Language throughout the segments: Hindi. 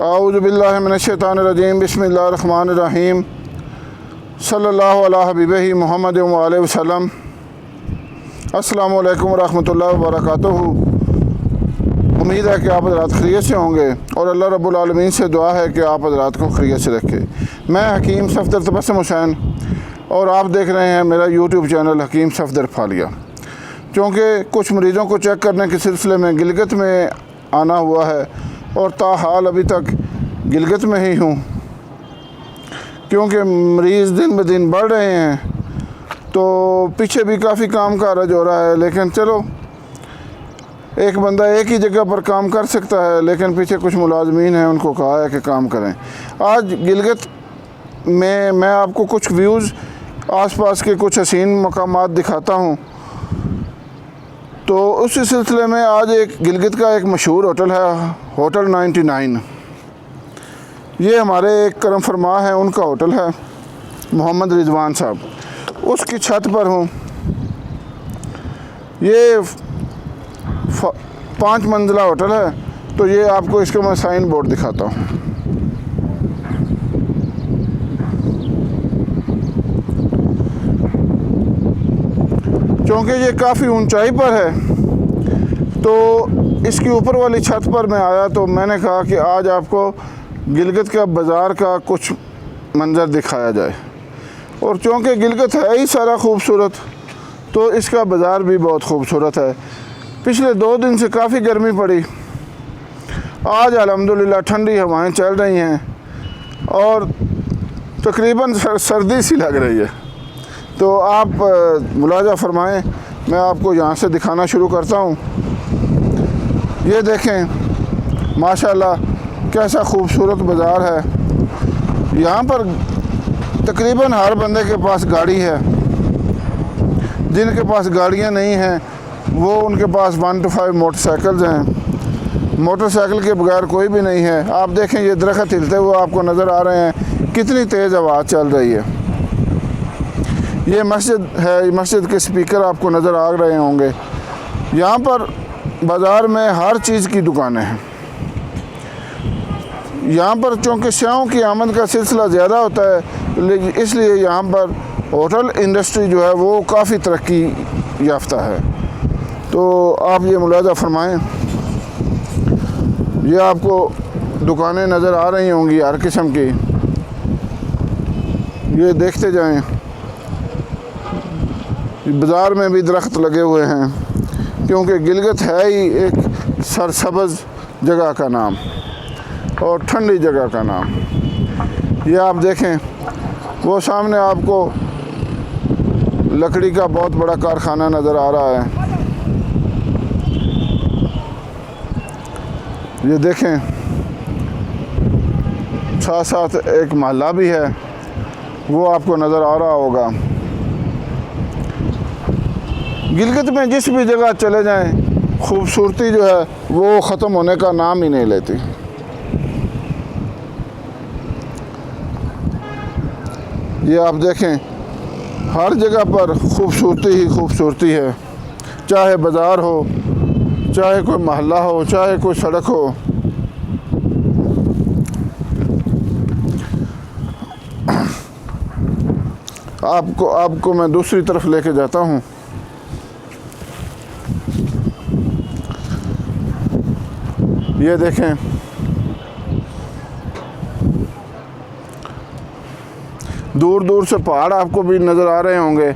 औज़ु बिल्लाहि मिनश्शैतानिर्रजीम बिस्मिल्लाहिर्रहमानिर्रहीम सल्लल्लाहु अला हबीबिही मुहम्मद व अलैहि वसल्लम। अस्सलामु अलैकुम व रहमतुल्लाहि व बरकातुहू। उम्मीद है कि आप हज़रात खैरियत से होंगे और अल्लाह रब्बुल आलमीन से दुआ है कि आप हज़रात को खैरियत से रखे। मैं हकीम सफदर तबस्सुम हुसैन और आप देख रहे हैं मेरा यूट्यूब चैनल हकीम सफदर फालिया। क्योंकि कुछ मरीज़ों को चेक करने के सिलसिले में गिलगत में आना हुआ है और ताहाल अभी तक गिलगत में ही हूँ, क्योंकि मरीज़ दिन ब दिन बढ़ रहे हैं। तो पीछे भी काफ़ी काम काज हो रहा है, लेकिन चलो एक बंदा एक ही जगह पर काम कर सकता है, लेकिन पीछे कुछ मुलाजमीन हैं, उनको कहा है कि काम करें। आज गिलगत में मैं आपको कुछ व्यूज़ आसपास के कुछ हसीन मकामात दिखाता हूँ। तो उसी सिलसिले में आज एक गिलगत का एक मशहूर होटल है, होटल 99। ये हमारे एक करम फरमा है, उनका होटल है, मोहम्मद रिजवान साहब। उसकी छत पर हूँ। ये 5 मंजिला होटल है। तो ये आपको इसका मैं साइन बोर्ड दिखाता हूँ। क्योंकि ये काफ़ी ऊंचाई पर है, तो इसकी ऊपर वाली छत पर मैं आया तो मैंने कहा कि आज आपको गिलगत का बाज़ार का कुछ मंज़र दिखाया जाए। और चूँकि गिलगत है ही सारा खूबसूरत, तो इसका बाज़ार भी बहुत खूबसूरत है। पिछले 2 दिन से काफ़ी गर्मी पड़ी, आज अल्हम्दुलिल्लाह ठंडी हवाएं चल रही हैं और तकरीबन सर्दी सी लग रही है। तो आप मुलाजा फरमाएं, मैं आपको यहाँ से दिखाना शुरू करता हूँ। ये देखें माशाल्लाह कैसा खूबसूरत बाज़ार है। यहाँ पर तकरीबन हर बंदे के पास गाड़ी है। जिनके पास गाड़ियाँ नहीं हैं वो उनके पास 1 to 5 मोटरसाइकिल्स हैं। मोटरसाइकिल के बगैर कोई भी नहीं है। आप देखें ये दरख्त हिलते हुए आपको नज़र आ रहे हैं, कितनी तेज़ आवाज़ चल रही है। ये मस्जिद है, मस्जिद के स्पीकर आपको नज़र आ रहे होंगे। यहाँ पर बाज़ार में हर चीज़ की दुकानें हैं। यहाँ पर चूँकि स्याहों की आमद का सिलसिला ज़्यादा होता है, इसलिए यहाँ पर होटल इंडस्ट्री जो है वो काफ़ी तरक्की याफ्ता है। तो आप ये मुलाजा फरमाएं। ये आपको दुकानें नज़र आ रही होंगी हर किस्म की। ये देखते जाएं। बाज़ार में भी दरख्त लगे हुए हैं, क्योंकि गिलगत है ही एक सरसब्ज़ जगह का नाम और ठंडी जगह का नाम। ये आप देखें, वो सामने आपको लकड़ी का बहुत बड़ा कारखाना नज़र आ रहा है। ये देखें, साथ साथ एक महल्ला भी है, वो आपको नज़र आ रहा होगा। गिलगत में जिस भी जगह चले जाएं, खूबसूरती जो है वो ख़त्म होने का नाम ही नहीं लेती। ये आप देखें, हर जगह पर खूबसूरती ही खूबसूरती है। चाहे बाज़ार हो, चाहे कोई महल्ला हो, चाहे कोई सड़क हो। आपको मैं दूसरी तरफ लेके जाता हूँ। ये देखें, दूर दूर से पहाड़ आपको भी नज़र आ रहे होंगे।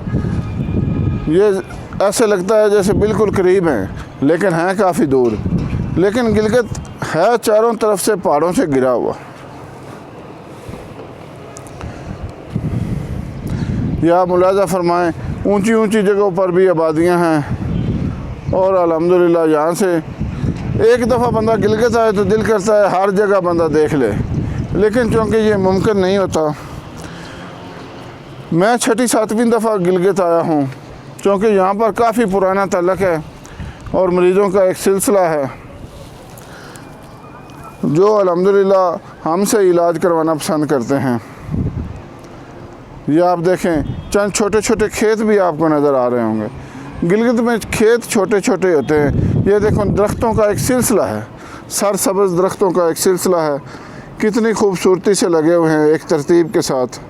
ये ऐसे लगता है जैसे बिल्कुल करीब हैं, लेकिन हैं काफ़ी दूर। लेकिन गिलगत है चारों तरफ से पहाड़ों से घिरा हुआ। या मुलाजा फरमाएं, ऊंची ऊंची जगहों पर भी आबादियां हैं। और अल्हम्दुलिल्लाह यहाँ से एक दफ़ा बंदा गिलगत आए तो दिल करता है हर जगह बंदा देख ले, लेकिन चूँकि ये मुमकिन नहीं होता। मैं 6-7वीं दफ़ा गिलगत आया हूँ, क्योंकि यहाँ पर काफ़ी पुराना तल्लक है और मरीज़ों का एक सिलसिला है जो अल्हम्दुलिल्लाह हमसे इलाज करवाना पसंद करते हैं। ये आप देखें, चंद छोटे छोटे खेत भी आपको नज़र आ रहे होंगे। गिलगत में खेत छोटे छोटे होते हैं। ये देखो दरख्तों का एक सिलसिला है, सरसब्ज़ दरख्तों का एक सिलसिला है। कितनी खूबसूरती से लगे हुए हैं एक तरतीब के साथ।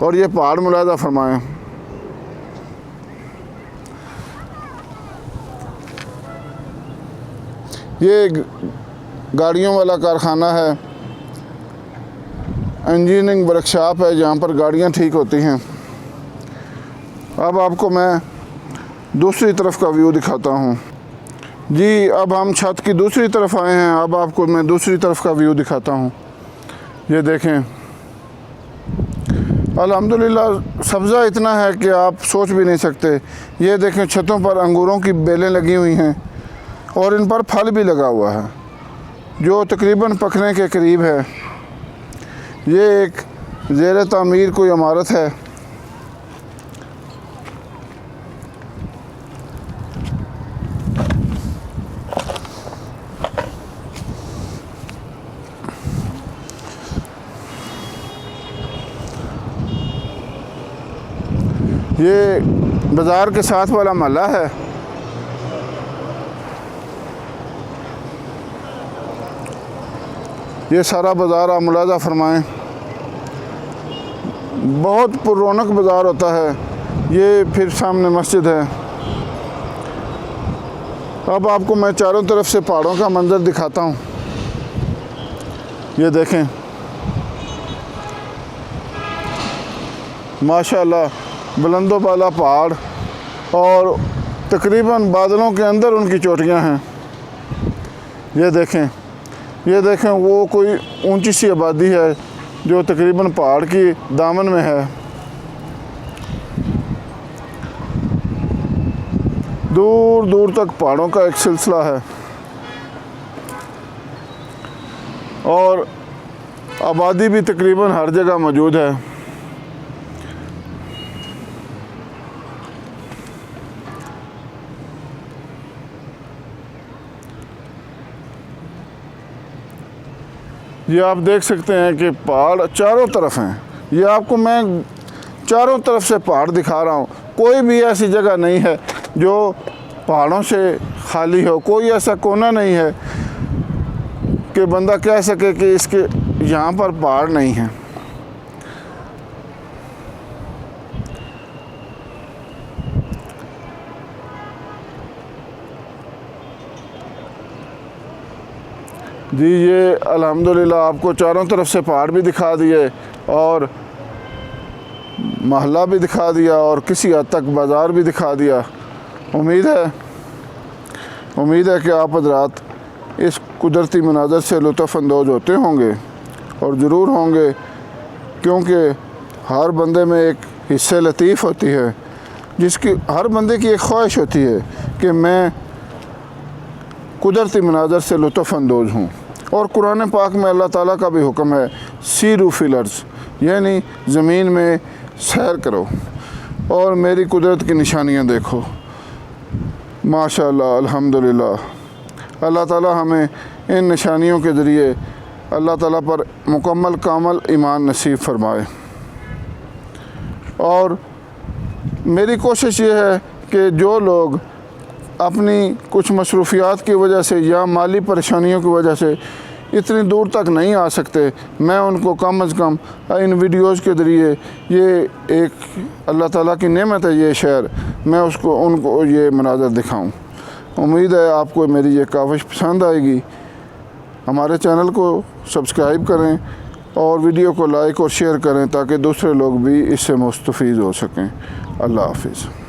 और ये पहाड़ मुलाहिजा फरमाएं, ये गाड़ियों वाला कारखाना है, इंजीनियरिंग वर्कशॉप है जहाँ पर गाड़ियाँ ठीक होती हैं। अब आपको मैं दूसरी तरफ का व्यू दिखाता हूँ। जी अब हम छत की दूसरी तरफ आए हैं। अब आपको मैं दूसरी तरफ का व्यू दिखाता हूँ। ये देखें, अल्हम्दुलिल्लाह सब्ज़ा इतना है कि आप सोच भी नहीं सकते। ये देखें, छतों पर अंगूरों की बेलें लगी हुई हैं और इन पर फल भी लगा हुआ है जो तकरीबन पकने के करीब है। ये एक ज़ेर तामीर कोई इमारत है। ये बाज़ार के साथ वाला महल्ला है। ये सारा बाज़ार आप मुलाहिजा फरमाएं, बहुत पुररौनक बाज़ार होता है। ये फिर सामने मस्जिद है। अब आपको मैं चारों तरफ से पहाड़ों का मंज़र दिखाता हूँ। ये देखें, माशाअल्लाह बुलंदो बाला पहाड़ और तकरीबन बादलों के अंदर उनकी चोटियाँ हैं। ये देखें वो कोई ऊंची सी आबादी है जो तकरीबन पहाड़ की दामन में है। दूर दूर तक पहाड़ों का एक सिलसिला है और आबादी भी तकरीबन हर जगह मौजूद है। ये आप देख सकते हैं कि पहाड़ चारों तरफ हैं। ये आपको मैं चारों तरफ से पहाड़ दिखा रहा हूँ। कोई भी ऐसी जगह नहीं है जो पहाड़ों से खाली हो। कोई ऐसा कोना नहीं है कि बंदा कह सके कि इसके यहाँ पर पहाड़ नहीं हैं। जी ये अल्हम्दुलिल्लाह आपको चारों तरफ से पहाड़ भी दिखा दिए और महल्ला भी दिखा दिया और किसी हद तक बाज़ार भी दिखा दिया। उम्मीद है कि आप हज़रात इस कुदरती मनाज़र से लुत्फ़ अंदोज़ होते होंगे और ज़रूर होंगे, क्योंकि हर बंदे में एक हिस्से लतीफ़ होती है जिसकी हर बंदे की एक ख्वाहिश होती है कि मैं कुदरती मनाज़र से लुत्फ़ अंदोज़ हूँ। और कुरान पाक में अल्लाह ताला का भी हुक्म है, सीरू फिल अर्ज़, यानी ज़मीन में सैर करो और मेरी कुदरत की निशानियाँ देखो। माशाअल्लाह, अल्हम्दुलिल्लाह। अल्लाह ताला हमें इन निशानियों के ज़रिए अल्लाह ताला पर मुकम्मल कामल ईमान नसीब फरमाए। और मेरी कोशिश ये है कि जो लोग अपनी कुछ मसरूफ़ियात की वजह से या माली परेशानियों की वजह से इतनी दूर तक नहीं आ सकते, मैं उनको कम अज़ कम इन वीडियोज़ के ज़रिए, ये एक अल्लाह ताला की नेमत है ये शहर, मैं उनको ये मनाज़र दिखाऊं। उम्मीद है आपको मेरी ये काविश पसंद आएगी। हमारे चैनल को सब्सक्राइब करें और वीडियो को लाइक और शेयर करें ताकि दूसरे लोग भी इससे मुस्तफ़ीज़ हो सकें। अल्लाह हाफ़िज़।